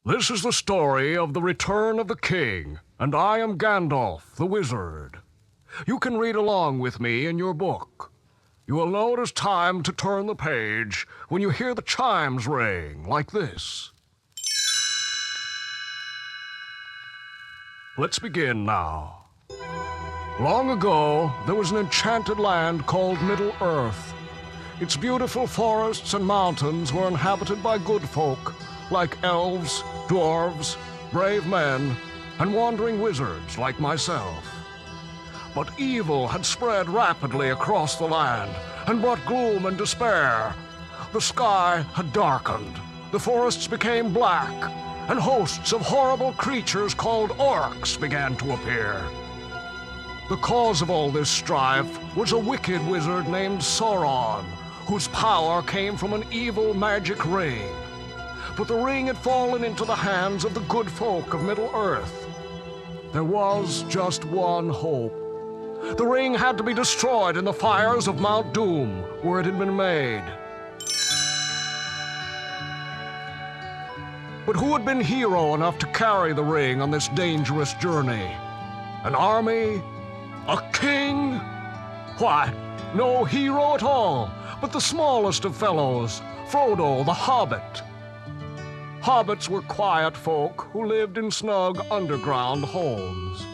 This is the story of the return of the king, and I am Gandalf, the wizard. You can read along with me in your book. You will know it is time to turn the page when you hear the chimes ring like this. Let's begin now. Long ago, there was an enchanted land called Middle-earth. Its beautiful forests and mountains were inhabited by good folk, like elves, dwarves, brave men, and wandering wizards like myself. But evil had spread rapidly across the land and brought gloom and despair. The sky had darkened, the forests became black, and hosts of horrible creatures called orcs began to appear. The cause of all this strife was a wicked wizard named Sauron, whose power came from an evil magic ring. But the ring had fallen into the hands of the good folk of Middle-earth. There was just one hope. The ring had to be destroyed in the fires of Mount Doom, where it had been made. But who had been hero enough to carry the ring on this dangerous journey? An army? A king? Why, no hero at all, but the smallest of fellows, Frodo the Hobbit. Hobbits were quiet folk who lived in snug underground homes.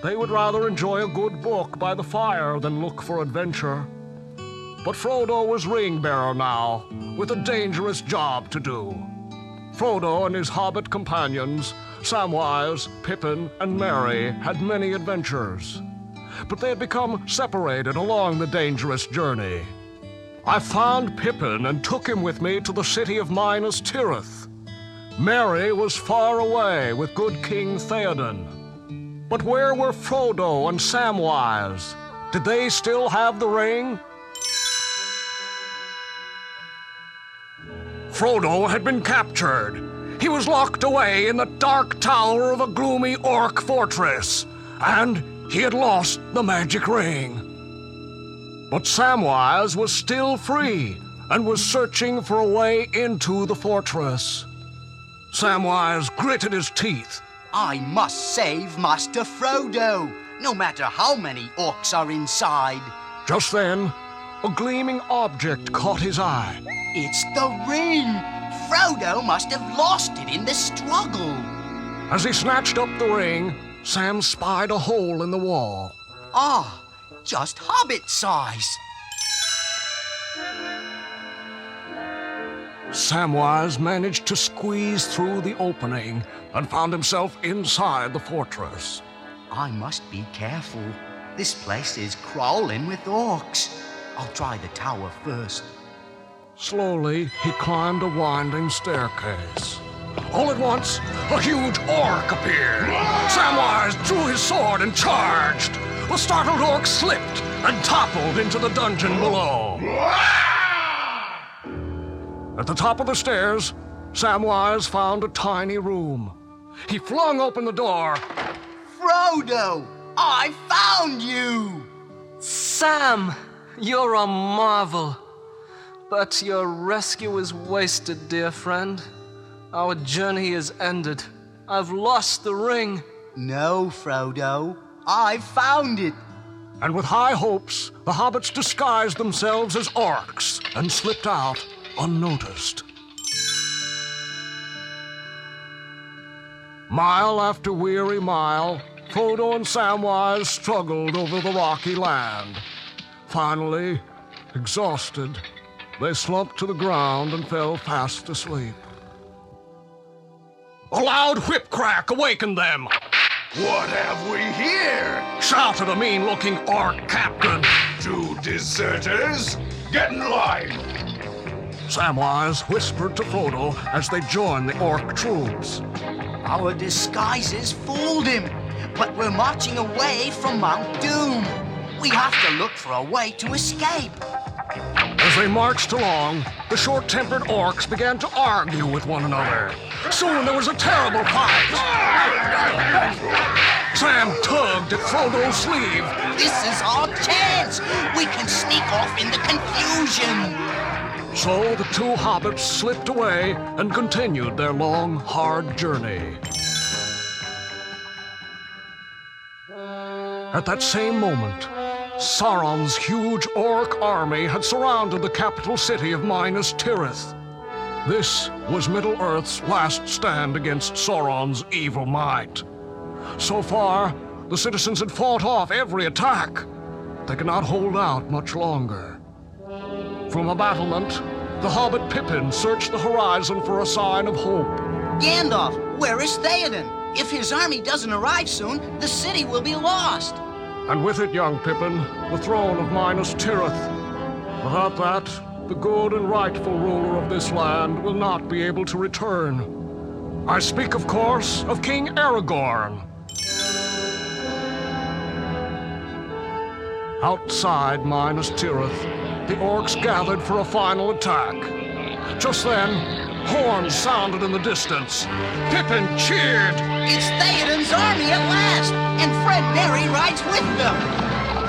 They would rather enjoy a good book by the fire than look for adventure. But Frodo was ring-bearer now, with a dangerous job to do. Frodo and his Hobbit companions, Samwise, Pippin, and Merry, had many adventures. But they had become separated along the dangerous journey. I found Pippin and took him with me to the city of Minas Tirith. Merry was far away with good King Theoden. But where were Frodo and Samwise? Did they still have the ring? Frodo had been captured. He was locked away in the dark tower of a gloomy orc fortress, and he had lost the magic ring. But Samwise was still free and was searching for a way into the fortress. Samwise gritted his teeth. I must save Master Frodo, no matter how many orcs are inside. Just then, a gleaming object caught his eye. It's the ring! Frodo must have lost it in the struggle. As he snatched up the ring, Sam spied a hole in the wall. Ah, just hobbit size. Samwise managed to squeeze through the opening and found himself inside the fortress. I must be careful. This place is crawling with orcs. I'll try the tower first. Slowly, he climbed a winding staircase. All at once, a huge orc appeared. Samwise drew his sword and charged. The startled orc slipped and toppled into the dungeon below. At the top of the stairs, Samwise found a tiny room. He flung open the door. Frodo, I found you! Sam, you're a marvel. But your rescue is wasted, dear friend. Our journey is ended. I've lost the ring. No, Frodo, I found it. And with high hopes, the hobbits disguised themselves as orcs and slipped out unnoticed. Mile after weary mile, Frodo and Samwise struggled over the rocky land. Finally, exhausted, they slumped to the ground and fell fast asleep. A loud whip crack awakened them. What have we here? Shouted a mean-looking orc captain. Two deserters? Get in line! Samwise whispered to Frodo as they joined the orc troops. Our disguises fooled him, but we're marching away from Mount Doom. We have to look for a way to escape. As they marched along, the short-tempered orcs began to argue with one another. Soon there was a terrible fight. Sam tugged at Frodo's sleeve. This is our chance. We can sneak off in the confusion. So the two hobbits slipped away and continued their long, hard journey. At that same moment, Sauron's huge orc army had surrounded the capital city of Minas Tirith. This was Middle-earth's last stand against Sauron's evil might. So far, the citizens had fought off every attack. They could not hold out much longer. From a battlement, the hobbit Pippin searched the horizon for a sign of hope. Gandalf, where is Theoden? If his army doesn't arrive soon, the city will be lost. And with it, young Pippin, the throne of Minas Tirith. Without that, the good and rightful ruler of this land will not be able to return. I speak, of course, of King Aragorn. Outside Minas Tirith, the orcs gathered for a final attack. Just then, horns sounded in the distance. Pippin cheered. It's Theoden's army at last, and Fred Merry rides with them.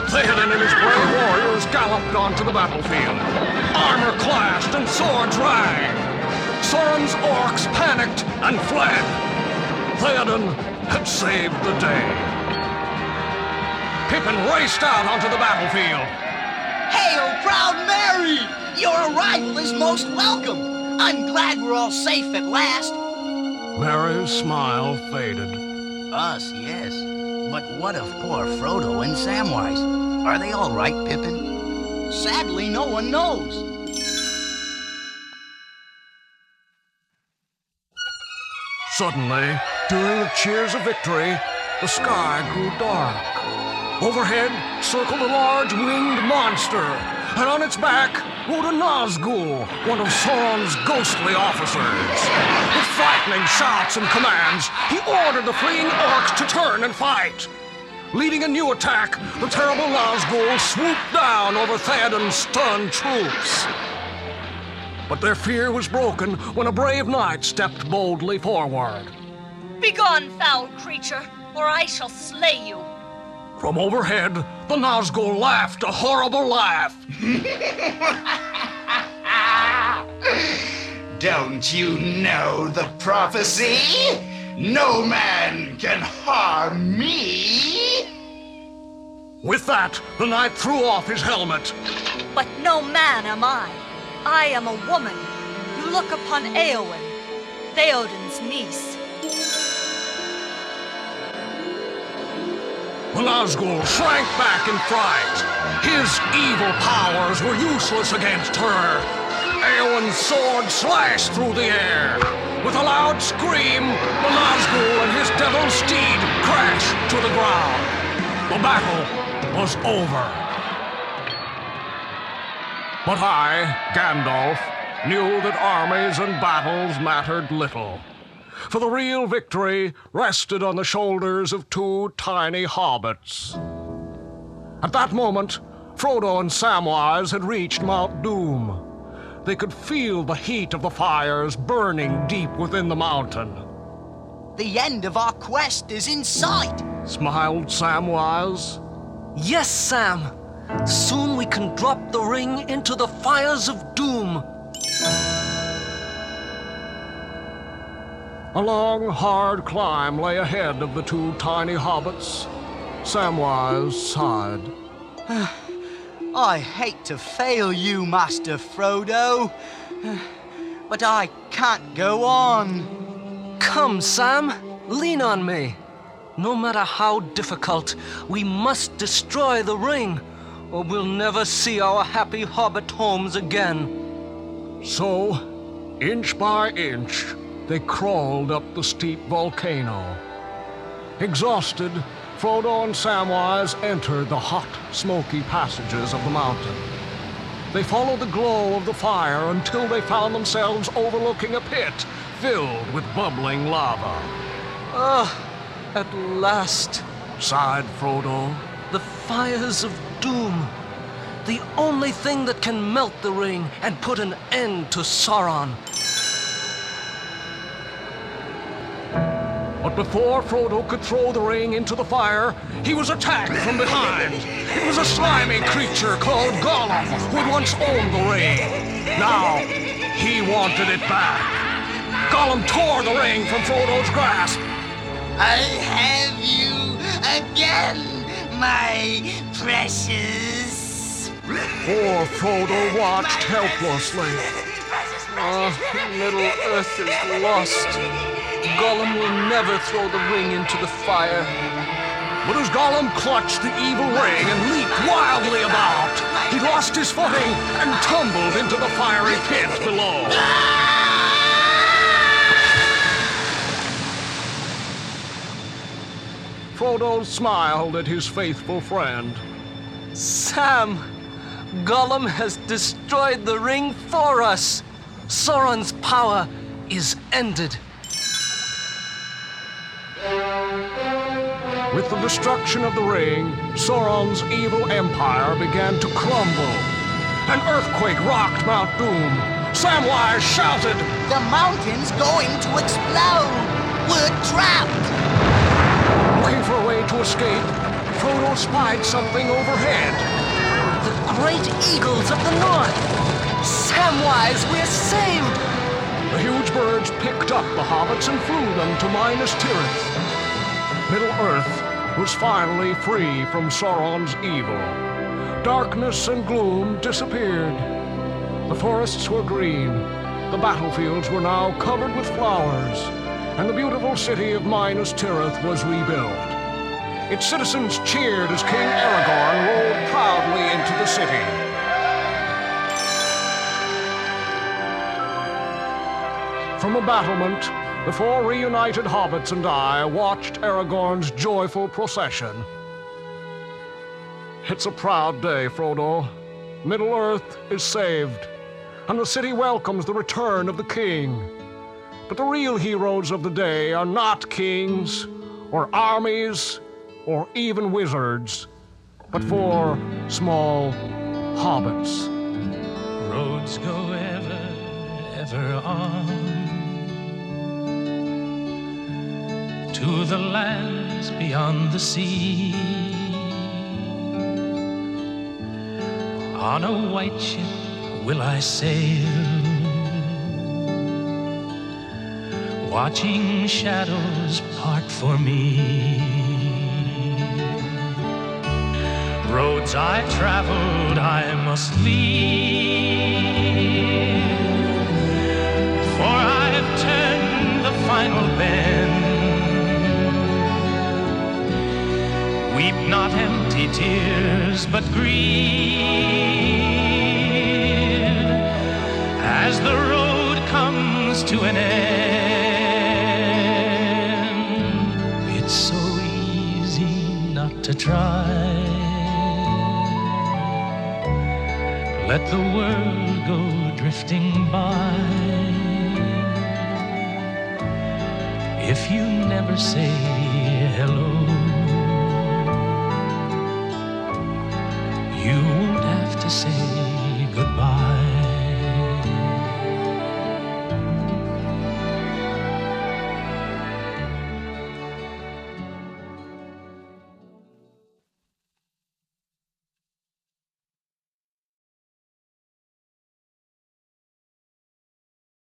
Theoden and his brave warriors galloped onto the battlefield. Armor clashed and swords rang. Sauron's orcs panicked and fled. Theoden had saved the day. Pippin raced out onto the battlefield. Hail, proud Merry! Your arrival is most welcome. I'm glad we're all safe at last. Merry's smile faded. Us, yes. But what of poor Frodo and Samwise? Are they all right, Pippin? Sadly, no one knows. Suddenly, during the cheers of victory, the sky grew dark. Overhead circled a large winged monster, and on its back rode a Nazgul, one of Sauron's ghostly officers. With frightening shouts and commands, he ordered the fleeing orcs to turn and fight. Leading a new attack, the terrible Nazgul swooped down over Theoden's stunned troops. But their fear was broken when a brave knight stepped boldly forward. Begone, foul creature, or I shall slay you. From overhead, the Nazgul laughed a horrible laugh. Don't you know the prophecy? No man can harm me. With that, the knight threw off his helmet. But no man am I. I am a woman. You look upon Éowyn, Theoden's niece. The Nazgul shrank back in fright. His evil powers were useless against her. Éowyn's sword slashed through the air. With a loud scream, the Nazgul and his devil steed crashed to the ground. The battle was over. But I, Gandalf, knew that armies and battles mattered little. For the real victory rested on the shoulders of two tiny hobbits. At that moment, Frodo and Samwise had reached Mount Doom. They could feel the heat of the fires burning deep within the mountain. The end of our quest is in sight, Smiled Samwise. Yes, Sam. Soon we can drop the ring into the fires of doom. A long, hard climb lay ahead of the two tiny hobbits. Samwise sighed. I hate to fail you, Master Frodo, but I can't go on. Come, Sam, lean on me. No matter how difficult, we must destroy the ring, or we'll never see our happy hobbit homes again. So, inch by inch, they crawled up the steep volcano. Exhausted, Frodo and Samwise entered the hot, smoky passages of the mountain. They followed the glow of the fire until they found themselves overlooking a pit filled with bubbling lava. Ah, at last. Sighed Frodo. The fires of doom. The only thing that can melt the ring and put an end to Sauron. But before Frodo could throw the ring into the fire, he was attacked from behind. It was a slimy creature called Gollum, who had once owned the ring. Now, he wanted it back. Gollum tore the ring from Frodo's grasp. I have you again, my precious. Poor Frodo watched helplessly. Middle Earth is lost. Gollum will never throw the ring into the fire. But as Gollum clutched the evil ring and leaped wildly about, he lost his footing and tumbled into the fiery pit below. Frodo smiled at his faithful friend. Sam, Gollum has destroyed the ring for us. Sauron's power is ended. With the destruction of the ring, Sauron's evil empire began to crumble. An earthquake rocked Mount Doom. Samwise shouted, The mountain's going to explode. We're trapped. Looking for a way to escape, Frodo spied something overhead. The great eagles of the north. Samwise, we're saved. The huge birds picked up the hobbits and flew them to Minas Tirith. Middle-earth was finally free from Sauron's evil. Darkness and gloom disappeared. The forests were green. The battlefields were now covered with flowers. And the beautiful city of Minas Tirith was rebuilt. Its citizens cheered as King Aragorn rode proudly into the city. From a battlement, the four reunited hobbits and I watched Aragorn's joyful procession. It's a proud day, Frodo. Middle-earth is saved, and the city welcomes the return of the king. But the real heroes of the day are not kings, or armies, or even wizards, but four small hobbits. Roads go ever, ever on to the lands beyond the sea. On a white ship will I sail, watching shadows part for me. Roads I traveled I must leave, for I've turned the final bend. Weep not empty tears, but grieve as the road comes to an end. It's so easy not to try. Let the world go drifting by. If you never say hello, you won't have to say